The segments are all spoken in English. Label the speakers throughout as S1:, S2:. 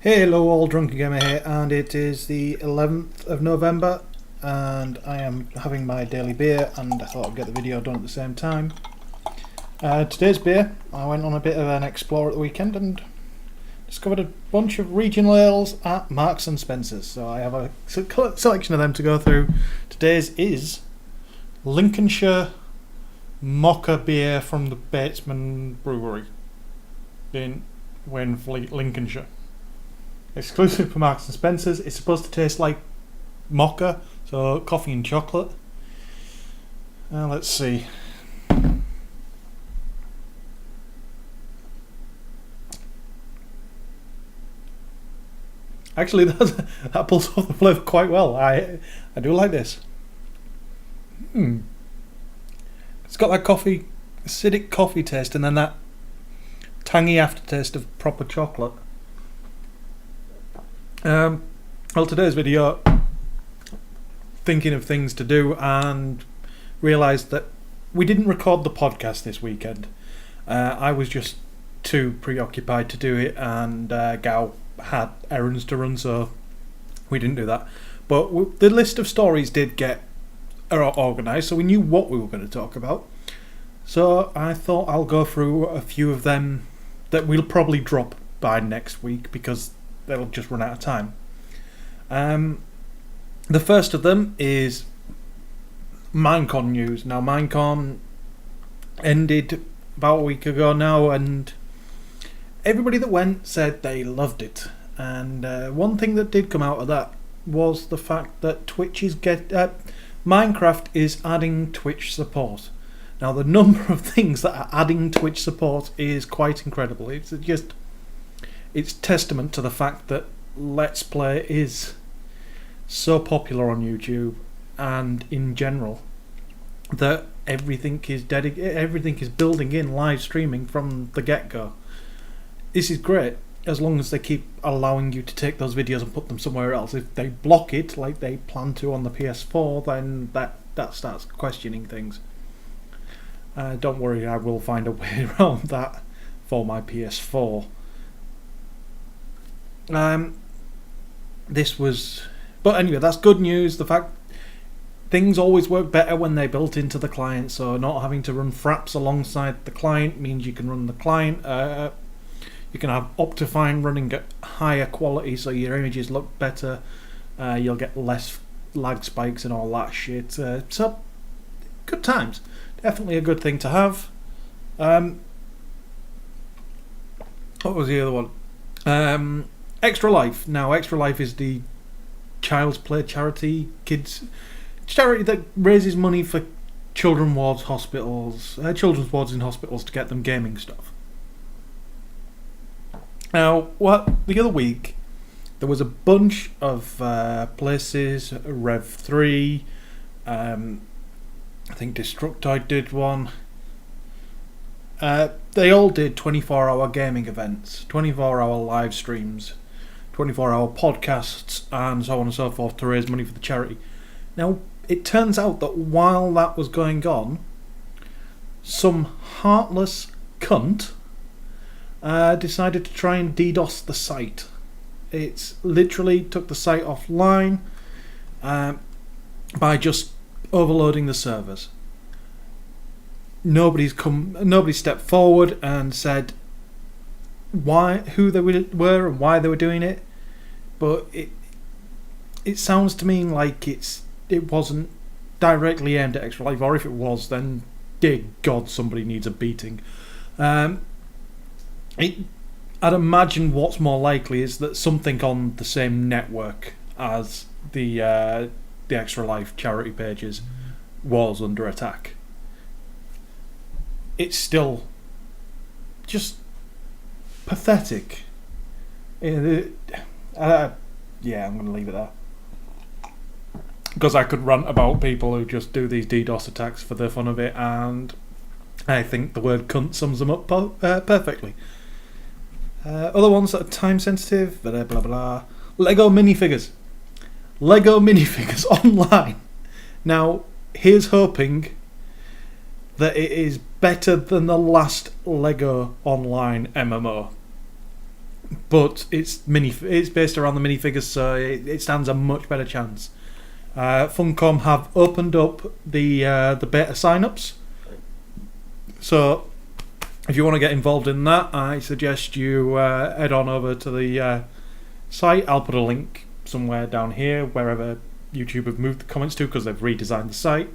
S1: Hello all, DrunkenGamer here, and it is the 11th of November, and I am having my daily beer, and I thought I'd get the video done at the same time. Today's beer, I went on a bit of an explore at the weekend and discovered a bunch of regional ales at Marks and Spencer's, so I have a selection of them to go through. Today's is Lincolnshire Mocha beer from the Batesman Brewery in Wainfleet, Lincolnshire. Exclusive for Marks and Spencer's. It's supposed to taste like mocha, so coffee and chocolate. Let's see. Actually, that pulls off the flavour quite well. I do like this. It's got that acidic coffee taste, and then that tangy aftertaste of proper chocolate. Well, today's video, thinking of things to do, and realised that we didn't record the podcast this weekend. I was just too preoccupied to do it, and Gao had errands to run, so we didn't do that. But the list of stories did get organised, so we knew what we were going to talk about. So I thought I'll go through a few of them that we'll probably drop by next week because they'll just run out of time. The first of them is Minecon news. Now, Minecon ended about a week ago now, and everybody that went said they loved it. And one thing that did come out of that was the fact that Minecraft is adding Twitch support. Now, the number of things that are adding Twitch support is quite incredible. It's testament to the fact that Let's Play is so popular on YouTube and in general that everything is building in live streaming from the get-go. This is great as long as they keep allowing you to take those videos and put them somewhere else. If they block it like they plan to on the PS4, then that starts questioning things. Don't worry, I will find a way around that for my PS4. But anyway, that's good news. The fact things always work better when they're built into the client, so not having to run fraps alongside the client means you can run the client. You can have Optifine running at higher quality, so your images look better. You'll get less lag spikes and all that shit. So good times. Definitely a good thing to have. What was the other one? Extra Life. Now, Extra Life is the Child's Play charity, charity that raises money for children's wards in hospitals to get them gaming stuff. Now, the other week there was a bunch of places. Rev 3, I think Destructoid did one. They all did 24-hour gaming events, 24-hour live streams, 24-hour podcasts, and so on and so forth to raise money for the charity. Now, it turns out that while that was going on, some heartless cunt decided to try and DDoS the site. It's literally took the site offline by just overloading the servers. Nobody stepped forward and said who they were and why they were doing it, but it sounds to me like it wasn't directly aimed at Extra Life, or if it was, then dear God, somebody needs a beating. I'd imagine what's more likely is that something on the same network as the Extra Life charity pages was under attack. It's still just pathetic. I'm going to leave it there. Because I could rant about people who just do these DDoS attacks for the fun of it, and I think the word cunt sums them up perfectly. Other ones that are time sensitive, blah blah blah. Lego minifigures online. Now, here's hoping that it is better than the last Lego Online MMO. but it's based around the minifigures, so it stands a much better chance. Funcom have opened up the beta sign-ups, so if you want to get involved in that, I suggest you head on over to the site. I'll put a link somewhere down here, wherever YouTube have moved the comments to, because they've redesigned the site.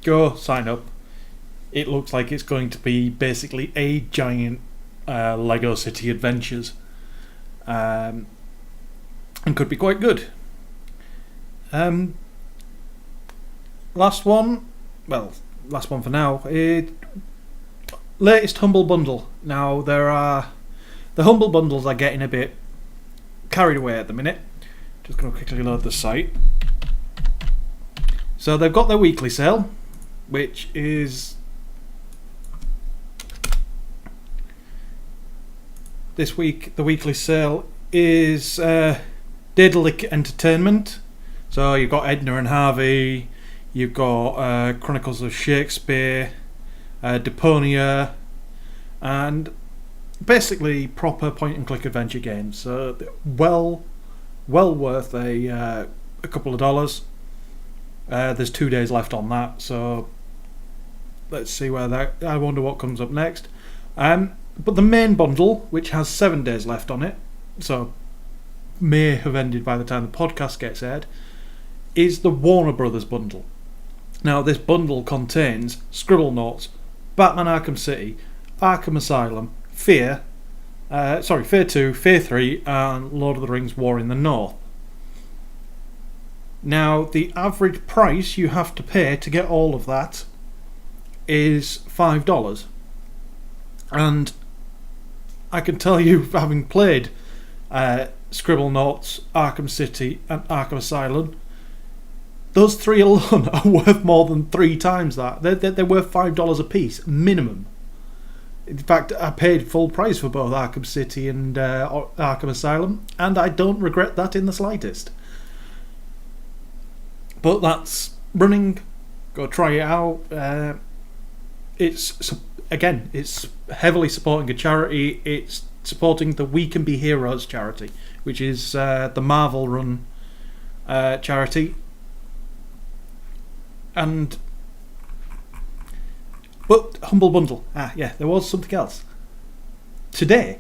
S1: Go sign up. It looks like it's going to be basically a giant Lego City Adventures, and could be quite good. Last one for now. Latest Humble Bundle. Now the Humble Bundles are getting a bit carried away at the minute. Just going to quickly load the site. So they've got their weekly sale, which is this week. The weekly sale is Daedalic Entertainment. So you've got Edna and Harvey, you've got Chronicles of Shakespeare, Deponia, and basically proper point-and-click adventure games. So well worth a couple of dollars. There's 2 days left on that, so let's see where that. I wonder what comes up next. But the main bundle, which has 7 days left on it, so may have ended by the time the podcast gets aired, is the Warner Brothers bundle. Now, this bundle contains Scribblenauts, Batman Arkham City, Arkham Asylum, Fear 2, Fear 3, and Lord of the Rings War in the North. Now, the average price you have to pay to get all of that is $5. And I can tell you, having played Scribblenauts, Arkham City, and Arkham Asylum, those three alone are worth more than 3 times that. They're worth $5 a piece, minimum. In fact, I paid full price for both Arkham City and Arkham Asylum, and I don't regret that in the slightest. But that's running. Go try it out. It's heavily supporting a charity. It's supporting the We Can Be Heroes charity, which is the Marvel-run charity. But Humble Bundle. There was something else. Today,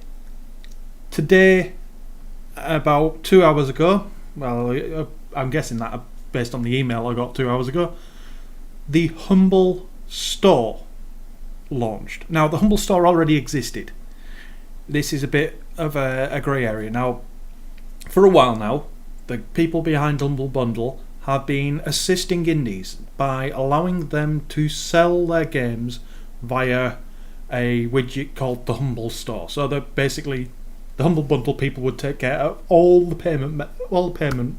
S1: about 2 hours ago. Well, I'm guessing that based on the email I got 2 hours ago, the Humble Store launched. Now, the Humble Store already existed. This is a bit of a grey area. Now, for a while now, the people behind Humble Bundle have been assisting indies by allowing them to sell their games via a widget called the Humble Store. So that basically the Humble Bundle people would take care of all the payment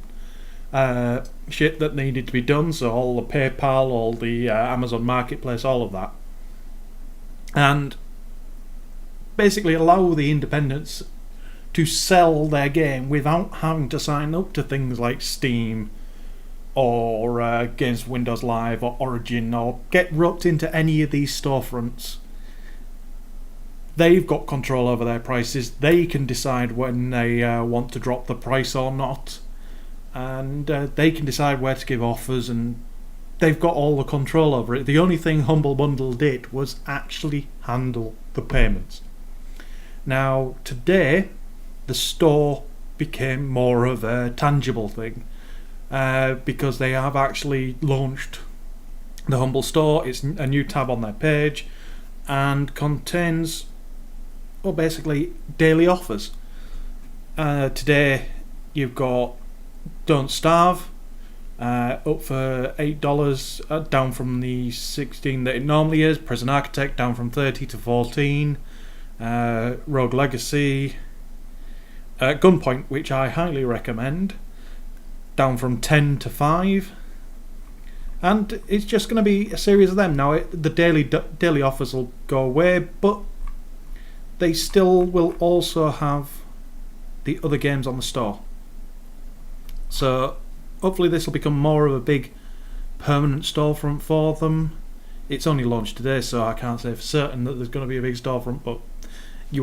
S1: shit that needed to be done, so all the PayPal, all the Amazon Marketplace, all of that, and basically allow the independents to sell their game without having to sign up to things like Steam or Games for Windows Live or Origin, or get roped into any of these storefronts. They've got control over their prices. They can decide when they want to drop the price or not, and they can decide where to give offers, and they've got all the control over it. The only thing Humble Bundle did was actually handle the payments. Now, today, the store became more of a tangible thing, because they have actually launched the Humble Store. It's a new tab on their page and contains, basically daily offers. Today, you've got Don't Starve, up for $8, down from the $16 that it normally is. Prison Architect down from $30 to $14. Rogue Legacy, Gunpoint, which I highly recommend, down from $10 to $5. And it's just going to be a series of them. Now, the daily offers will go away, but they still will also have the other games on the store. So hopefully this will become more of a big permanent storefront for them. It's only launched today, so I can't say for certain that there's going to be a big storefront, but you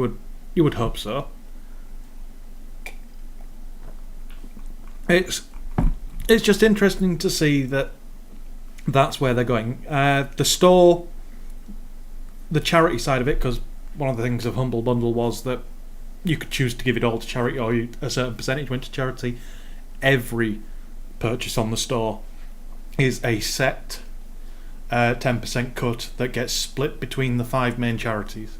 S1: would hope so. It's just interesting to see that that's where they're going. The store, the charity side of it, because one of the things of Humble Bundle was that you could choose to give it all to charity, or a certain percentage went to charity. Every purchase on the store is a set 10% cut that gets split between the 5 main charities.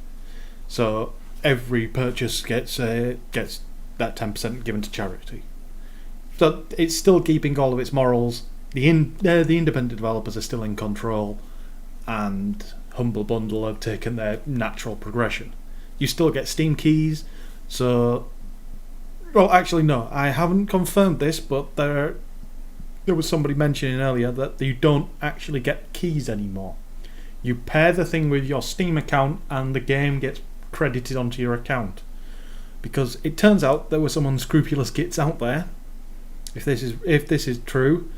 S1: So every purchase gets that 10% given to charity. So it's still keeping all of its morals. The independent developers are still in control, and Humble Bundle have taken their natural progression. You still get Steam keys, so... Well, actually no, I haven't confirmed this, but there was somebody mentioning earlier that you don't actually get keys anymore. You pair the thing with your Steam account and the game gets credited onto your account. Because it turns out there were some unscrupulous gits out there, if this is true,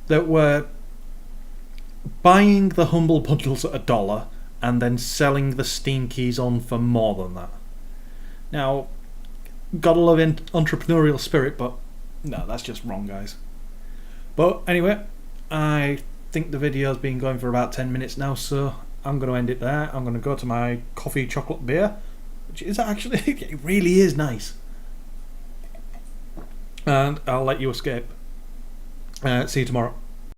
S1: that were buying the Humble Bundles at $1 and then selling the Steam keys on for more than that. Now, gotta love entrepreneurial spirit, but no, that's just wrong, guys. But anyway, I think the video's been going for about 10 minutes now, so I'm going to end it there. I'm going to go to my coffee chocolate beer, which is actually, it really is nice. And I'll let you escape. See you tomorrow.